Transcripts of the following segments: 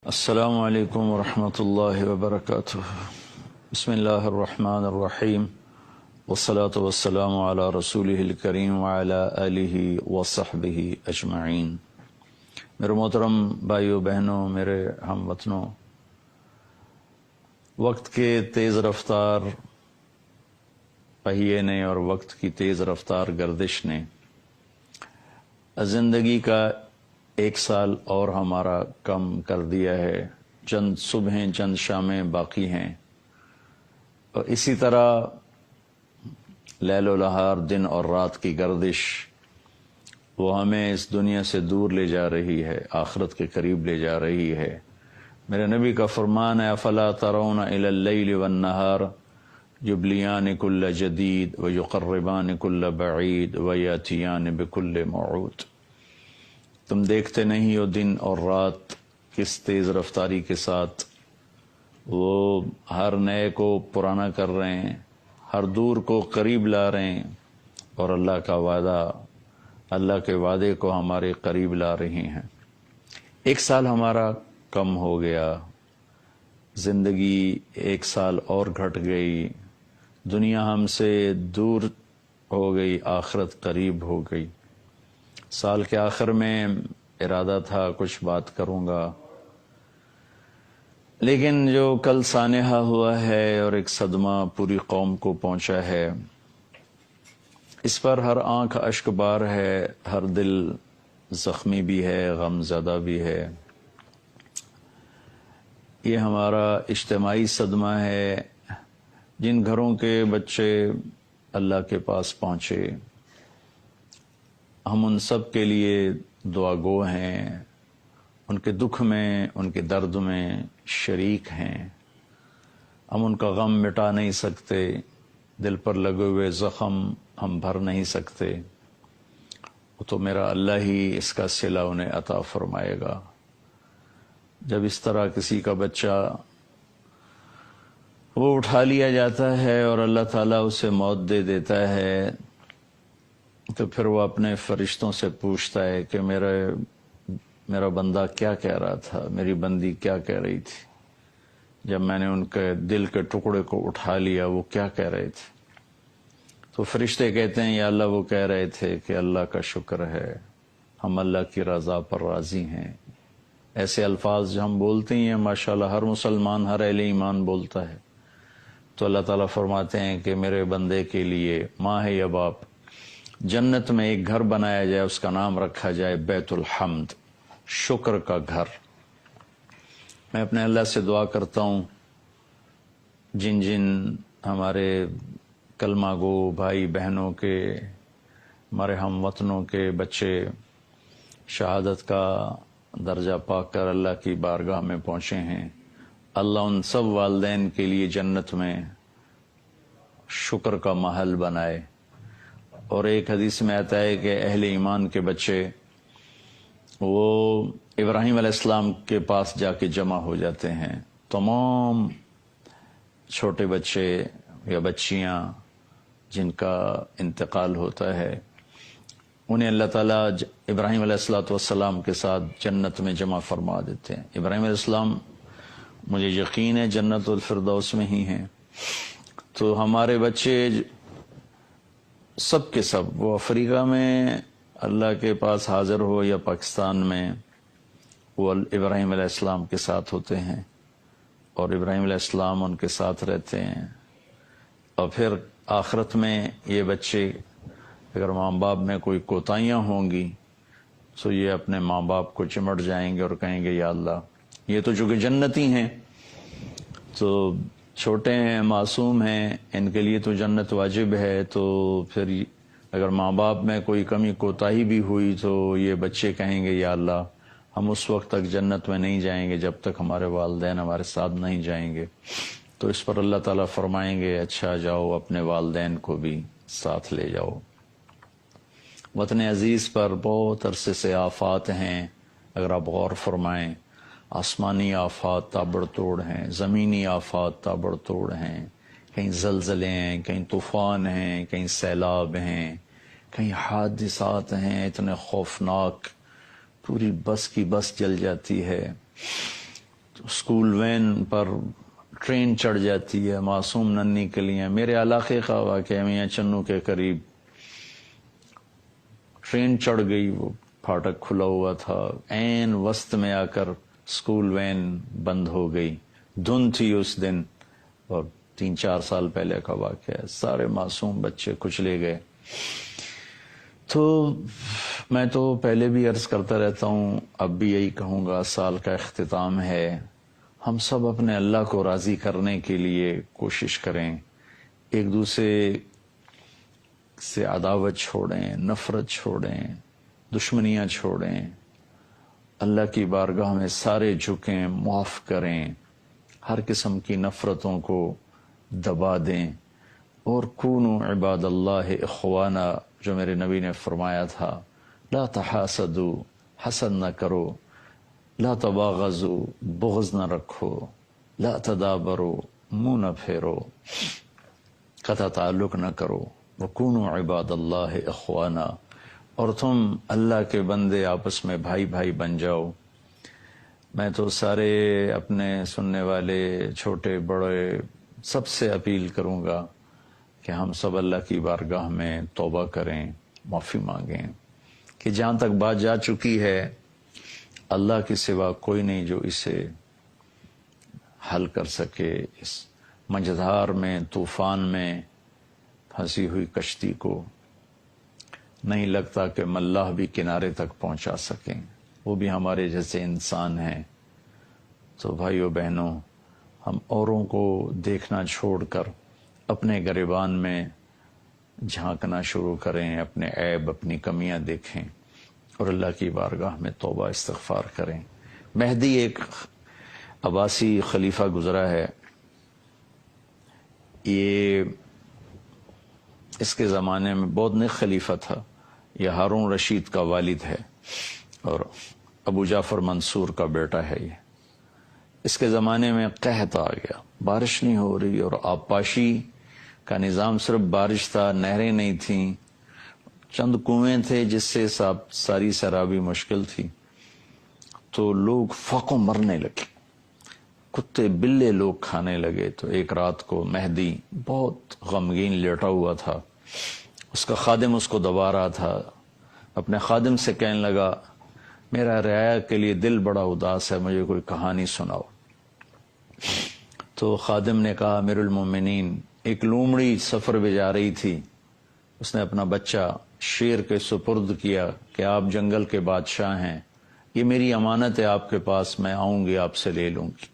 السلام علیکم ورحمۃ اللہ وبرکاتہ۔ بسم اللہ الرحمن الرحیم، والصلاة والسلام علی رسولہ الکریم وعلی آلہ وصحبہ اجمعین۔ میرے محترم بھائیو بہنوں، میرے ہم وطنوں، وقت کے تیز رفتار پہیے نے اور وقت کی تیز رفتار گردش نے زندگی کا ایک سال اور ہمارا کم کر دیا ہے۔ چند صبحیں چند شامیں باقی ہیں، اور اسی طرح لیل و نہار، دن اور رات کی گردش وہ ہمیں اس دنیا سے دور لے جا رہی ہے، آخرت کے قریب لے جا رہی ہے۔ میرے نبی کا فرمان ہے، افلا ترون الی اللیل والنہار یبلیان کل جدید ویقربان کل بعید ویاتیان بکل موعود۔ تم دیکھتے نہیں ہو دن اور رات کس تیز رفتاری کے ساتھ وہ ہر نئے کو پرانا کر رہے ہیں، ہر دور کو قریب لا رہے ہیں، اور اللہ کا وعدہ، اللہ کے وعدے کو ہمارے قریب لا رہی ہیں۔ ایک سال ہمارا کم ہو گیا، زندگی ایک سال اور گھٹ گئی، دنیا ہم سے دور ہو گئی، آخرت قریب ہو گئی۔ سال کے آخر میں ارادہ تھا کچھ بات کروں گا، لیکن جو کل سانحہ ہوا ہے اور ایک صدمہ پوری قوم کو پہنچا ہے، اس پر ہر آنکھ اشک بار ہے، ہر دل زخمی بھی ہے، غم زدہ بھی ہے۔ یہ ہمارا اجتماعی صدمہ ہے۔ جن گھروں کے بچے اللہ کے پاس پہنچے، ہم ان سب کے لیے دعا گو ہیں، ان کے دکھ میں، ان کے درد میں شریک ہیں۔ ہم ان کا غم مٹا نہیں سکتے، دل پر لگے ہوئے زخم ہم بھر نہیں سکتے، وہ تو میرا اللہ ہی اس کا صلہ انہیں عطا فرمائے گا۔ جب اس طرح کسی کا بچہ وہ اٹھا لیا جاتا ہے اور اللہ تعالیٰ اسے موت دے دیتا ہے، تو پھر وہ اپنے فرشتوں سے پوچھتا ہے کہ میرا بندہ کیا کہہ رہا تھا، میری بندی کیا کہہ رہی تھی جب میں نے ان کے دل کے ٹکڑے کو اٹھا لیا، وہ کیا کہہ رہے تھے؟ تو فرشتے کہتے ہیں، یا اللہ وہ کہہ رہے تھے کہ اللہ کا شکر ہے، ہم اللہ کی رضا پر راضی ہیں۔ ایسے الفاظ جو ہم بولتے ہیں ماشاءاللہ ہر مسلمان، ہر اہل ایمان بولتا ہے، تو اللہ تعالیٰ فرماتے ہیں کہ میرے بندے کے لیے ماں ہے یا باپ، جنت میں ایک گھر بنایا جائے، اس کا نام رکھا جائے بیت الحمد، شکر کا گھر۔ میں اپنے اللہ سے دعا کرتا ہوں، جن جن ہمارے کلمہ گو بھائی بہنوں کے، ہمارے ہم وطنوں کے بچے شہادت کا درجہ پا کر اللہ کی بارگاہ میں پہنچے ہیں، اللہ ان سب والدین کے لیے جنت میں شکر کا محل بنائے۔ اور ایک حدیث میں آتا ہے کہ اہل ایمان کے بچے وہ ابراہیم علیہ السلام کے پاس جا کے جمع ہو جاتے ہیں۔ تمام چھوٹے بچے یا بچیاں جن کا انتقال ہوتا ہے، انہیں اللہ تعالیٰ ابراہیم علیہ السلام کے ساتھ جنت میں جمع فرما دیتے ہیں۔ ابراہیم علیہ السلام مجھے یقین ہے جنت الفردوس میں ہی ہیں۔ تو ہمارے بچے سب کے سب، وہ افریقہ میں اللہ کے پاس حاضر ہو یا پاکستان میں، وہ ابراہیم علیہ السلام کے ساتھ ہوتے ہیں، اور ابراہیم علیہ السلام ان کے ساتھ رہتے ہیں۔ اور پھر آخرت میں یہ بچے، اگر ماں باپ میں کوئی کوتاہیاں ہوں گی تو یہ اپنے ماں باپ کو چمٹ جائیں گے اور کہیں گے، یا اللہ، یہ تو چونکہ جنتی ہیں، تو چھوٹے ہیں، معصوم ہیں، ان کے لیے تو جنت واجب ہے، تو پھر اگر ماں باپ میں کوئی کمی کوتاہی بھی ہوئی تو یہ بچے کہیں گے، یا اللہ، ہم اس وقت تک جنت میں نہیں جائیں گے جب تک ہمارے والدین ہمارے ساتھ نہیں جائیں گے۔ تو اس پر اللہ تعالیٰ فرمائیں گے، اچھا جاؤ اپنے والدین کو بھی ساتھ لے جاؤ۔ وطن عزیز پر بہت عرصے سے آفات ہیں، اگر آپ غور فرمائیں، آسمانی آفات تابڑ توڑ ہیں، زمینی آفات تابڑ توڑ ہیں، کہیں زلزلے ہیں، کہیں طوفان ہیں، کہیں سیلاب ہیں، کہیں حادثات ہیں اتنے خوفناک، پوری بس کی بس جل جاتی ہے۔ اسکول وین پر ٹرین چڑھ جاتی ہے معصوم ننھی کلیاں. میرے علاقے کا واقعہ میاں چنو کے قریب ٹرین چڑھ گئی, وہ پھاٹک کھلا ہوا تھا, عین وسط میں آ کر اسکول وین بند ہو گئی. دھند تھی اس دن اور 3-4 سال پہلے کا واقعہ ہے. سارے معصوم بچے کچلے گئے. تو میں تو پہلے بھی عرض کرتا رہتا ہوں, اب بھی یہی کہوں گا, سال کا اختتام ہے, ہم سب اپنے اللہ کو راضی کرنے کے لیے کوشش کریں, ایک دوسرے سے عداوت چھوڑیں, نفرت چھوڑیں, دشمنیاں چھوڑیں, اللہ کی بارگاہ میں سارے جھکیں, معاف کریں, ہر قسم کی نفرتوں کو دبا دیں, اور کونوا عباد اللہ اخوانا, جو میرے نبی نے فرمایا تھا, لا تحاسدوا, حسد نہ کرو, لا تباغضوا, بغض نہ رکھو, لا تدابروا, منہ نہ پھیرو, قطع تعلق نہ کرو, وکونوا عباد اللہ اخوانا, اور تم اللہ کے بندے آپس میں بھائی بھائی بن جاؤ. میں تو سارے اپنے سننے والے چھوٹے بڑے سب سے اپیل کروں گا کہ ہم سب اللہ کی بارگاہ میں توبہ کریں, معافی مانگیں, کہ جہاں تک بات جا چکی ہے اللہ کے سوا کوئی نہیں جو اسے حل کر سکے. اس مجدھار میں, طوفان میں پھنسی ہوئی کشتی کو نہیں لگتا کہ ملاح بھی کنارے تک پہنچا سکیں, وہ بھی ہمارے جیسے انسان ہیں. تو بھائیو بہنوں, ہم اوروں کو دیکھنا چھوڑ کر اپنے گریبان میں جھانکنا شروع کریں, اپنے عیب اپنی کمیاں دیکھیں اور اللہ کی بارگاہ میں توبہ استغفار کریں. مہدی ایک عباسی خلیفہ گزرا ہے, یہ اس کے زمانے میں بہت نیک خلیفہ تھا, یہ ہارون رشید کا والد ہے اور ابو جعفر منصور کا بیٹا ہے. یہ اس کے زمانے میں قحط آ گیا, بارش نہیں ہو رہی, اور آبپاشی کا نظام صرف بارش تھا, نہریں نہیں تھیں, چند کنویں تھے جس سے ساری سرابی مشکل تھی. تو لوگ فاقوں مرنے لگے, کتے بلے لوگ کھانے لگے. تو ایک رات کو مہدی بہت غمگین لیٹا ہوا تھا, اس کا خادم اس کو دبا رہا تھا. اپنے خادم سے کہنے لگا, میرا رعایا کے لیے دل بڑا اداس ہے, مجھے کوئی کہانی سناؤ. تو خادم نے کہا, امیر المومنین, ایک لومڑی سفر پہ جا رہی تھی, اس نے اپنا بچہ شیر کے سپرد کیا کہ آپ جنگل کے بادشاہ ہیں, یہ میری امانت ہے آپ کے پاس, میں آؤں گی آپ سے لے لوں گی.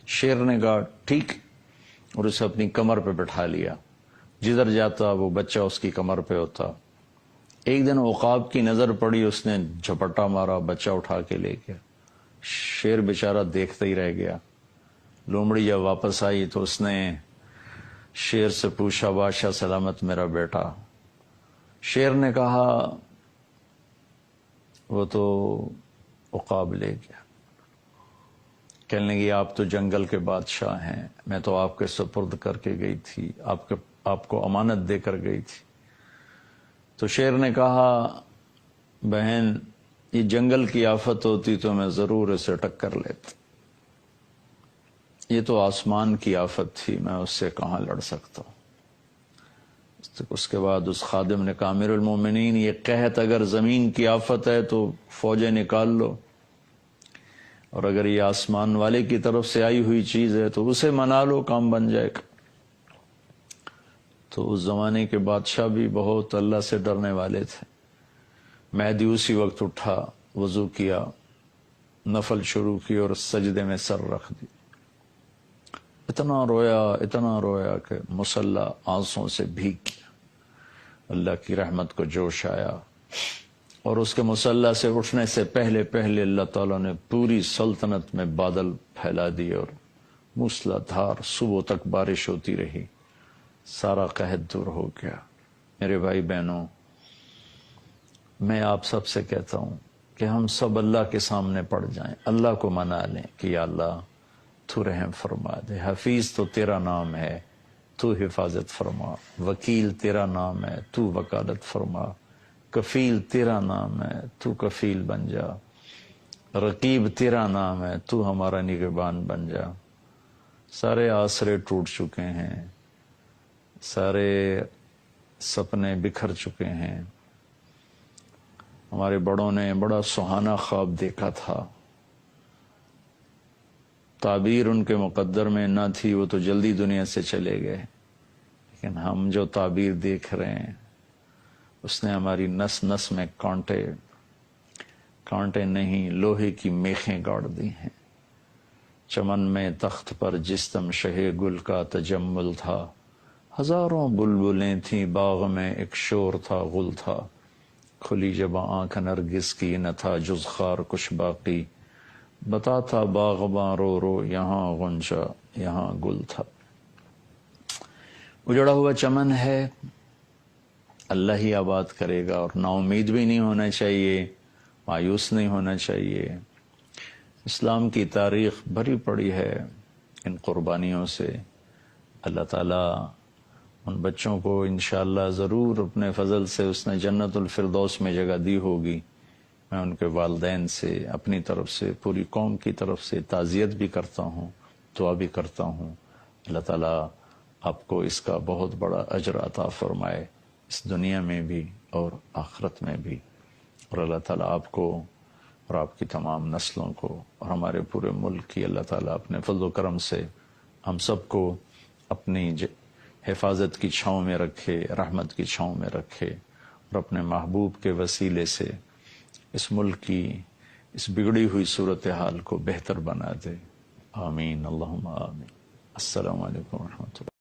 شیر نے کہا ٹھیک, اور اسے اپنی کمر پہ بٹھا لیا. جدھر جاتا وہ بچہ اس کی کمر پہ ہوتا. ایک دن عقاب کی نظر پڑی, اس نے جھپٹا مارا, بچہ اٹھا کے لے گیا. شیر بیچارہ دیکھتا ہی رہ گیا. لومڑی جب واپس آئی تو اس نے شیر سے پوچھا, بادشاہ سلامت میرا بیٹا. شیر نے کہا, وہ تو عقاب لے گیا. کہنے لگی, آپ تو جنگل کے بادشاہ ہیں, میں تو آپ کے سپرد کر کے گئی تھی, آپ کو امانت دے کر گئی تھی. تو شیر نے کہا, بہن یہ جنگل کی آفت ہوتی تو میں ضرور اسے ٹکر لیتا, یہ تو آسمان کی آفت تھی, میں اس سے کہاں لڑ سکتا ہوں. اس کے بعد اس خادم نے کہا, امیر المومنین, یہ قحط اگر زمین کی آفت ہے تو فوجیں نکال لو, اور اگر یہ آسمان والے کی طرف سے آئی ہوئی چیز ہے تو اسے منا لو, کام بن جائے گا. تو اس زمانے کے بادشاہ بھی بہت اللہ سے ڈرنے والے تھے. مہدی اسی وقت اٹھا, وضو کیا, نفل شروع کی اور سجدے میں سر رکھ دی. اتنا رویا کہ مصلی آنسوں سے بھیگ گیا. اللہ کی رحمت کو جوش آیا, اور اس کے مصلی سے اٹھنے سے پہلے اللہ تعالیٰ نے پوری سلطنت میں بادل پھیلا دیے, اور موسلا دھار صبح تک بارش ہوتی رہی. سارا قحط دور ہو گیا. میرے بھائی بہنوں, میں آپ سب سے کہتا ہوں کہ ہم سب اللہ کے سامنے پڑ جائیں, اللہ کو منا لیں کہ یا اللہ تو رحم فرما دے. حفیظ تو تیرا نام ہے, تو حفاظت فرما. وکیل تیرا نام ہے, تو وکالت فرما. کفیل تیرا نام ہے, تو کفیل بن جا. رقیب تیرا نام ہے، تو ہمارا نگہبان بن جا۔ سارے آسرے ٹوٹ چکے ہیں، سارے سپنے بکھر چکے ہیں۔ ہمارے بڑوں نے بڑا سہانا خواب دیکھا تھا، تعبیر ان کے مقدر میں نہ تھی، وہ تو جلدی دنیا سے چلے گئے، لیکن ہم جو تعبیر دیکھ رہے ہیں اس نے ہماری نس نس میں کانٹے نہیں لوہے کی میخیں گاڑ دی ہیں۔ چمن میں تخت پر جس دم شہ گل کا تجمل تھا، ہزاروں بلبلیں تھیں باغ میں، ایک شور تھا غل تھا، کھلی جب آنکھ نرگس کی نہ تھا جز خار کچھ باقی، بتاتا باغباں رو رو یہاں غنچہ یہاں گل تھا۔ اجڑا ہوا چمن ہے، اللہ ہی آباد کرے گا، اور نا امید بھی نہیں ہونا چاہیے، مایوس نہیں ہونا چاہیے۔ اسلام کی تاریخ بھری پڑی ہے ان قربانیوں سے۔ اللہ تعالیٰ ان بچوں کو انشاءاللہ ضرور اپنے فضل سے اس نے جنت الفردوس میں جگہ دی ہوگی۔ میں ان کے والدین سے، اپنی طرف سے، پوری قوم کی طرف سے تعزیت بھی کرتا ہوں، دعا بھی کرتا ہوں۔ اللہ تعالیٰ آپ کو اس کا بہت بڑا اجر عطا فرمائے، اس دنیا میں بھی اور آخرت میں بھی، اور اللہ تعالیٰ آپ کو اور آپ کی تمام نسلوں کو اور ہمارے پورے ملک کی اللہ تعالیٰ اپنے فضل و کرم سے ہم سب کو اپنی حفاظت کی چھاؤں میں رکھے، رحمت کی چھاؤں میں رکھے، اور اپنے محبوب کے وسیلے سے اس ملک کی اس بگڑی ہوئی صورتحال کو بہتر بنا دے۔ آمین، اللہم آمین۔ السلام علیکم ورحمۃ اللہ۔